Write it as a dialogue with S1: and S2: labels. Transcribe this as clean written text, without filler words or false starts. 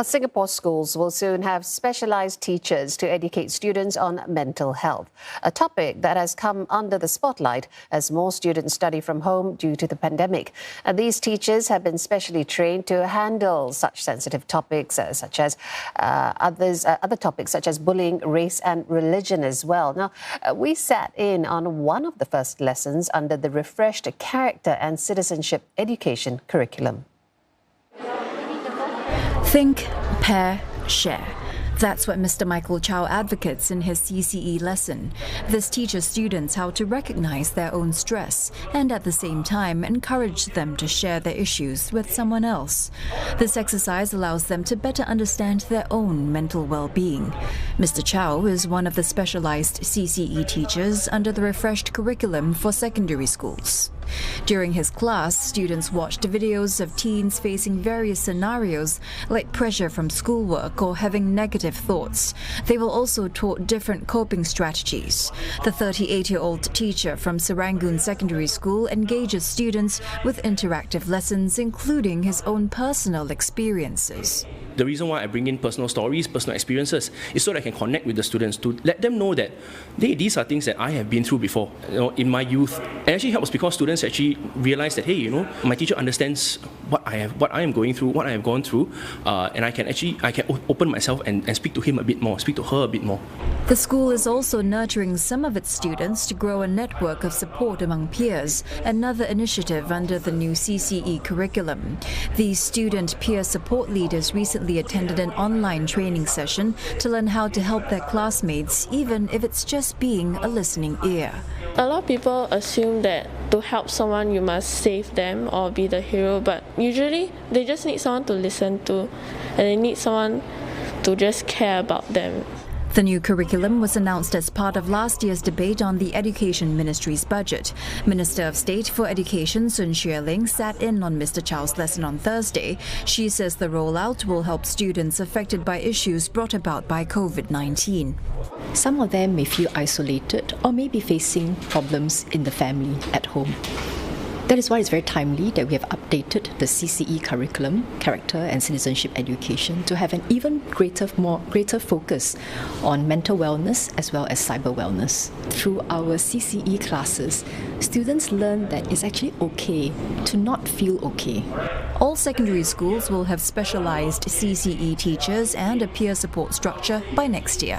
S1: Singapore schools will soon have specialised teachers to educate students on mental health, a topic that has come under the spotlight as more students study from home due to the pandemic. And these teachers have been specially trained to handle such sensitive topics, such as other topics such as bullying, race and religion as well. Now, we sat in on one of the first lessons under the refreshed Character and Citizenship Education curriculum.
S2: Think, pair, share. That's what Mr. Michael Chow advocates in his CCE lesson. This teaches students how to recognize their own stress and at the same time encourage them to share their issues with someone else. This exercise allows them to better understand their own mental well-being. Mr. Chow is one of the specialized CCE teachers under the refreshed curriculum for secondary schools. During his class, students watched videos of teens facing various scenarios like pressure from schoolwork or having negative thoughts. They were also taught different coping strategies. The 38-year-old teacher from Serangoon Secondary School engages students with interactive lessons, including his own personal experiences.
S3: The reason why I bring in personal stories, personal experiences, is so that I can connect with the students to let them know that these are things that I have been through before, in my youth. It actually helps because students actually realize that, my teacher understands what I am going through, what I have gone through, and I can open myself and speak to him a bit more, speak to her a bit more.
S2: The school is also nurturing some of its students to grow a network of support among peers, another initiative under the new CCE curriculum. These student peer support leaders recently attended an online training session to learn how to help their classmates, even if it's just being a listening ear.
S4: A lot of people assume that to help someone you must save them or be the hero, but usually they just need someone to listen to, and they need someone to just care about them.
S2: The new curriculum was announced as part of last year's debate on the Education Ministry's budget. Minister of State for Education Sun Xueling sat in on Mr. Chow's lesson on Thursday. She says the rollout will help students affected by issues brought about by COVID-19.
S5: Some of them may feel isolated or may be facing problems in the family at home. That is why it's very timely that we have updated the CCE curriculum, Character and Citizenship Education, to have an even greater focus on mental wellness as well as cyber wellness. Through our CCE classes, students learn that it's actually okay to not feel okay.
S2: All secondary schools will have specialized CCE teachers and a peer support structure by next year.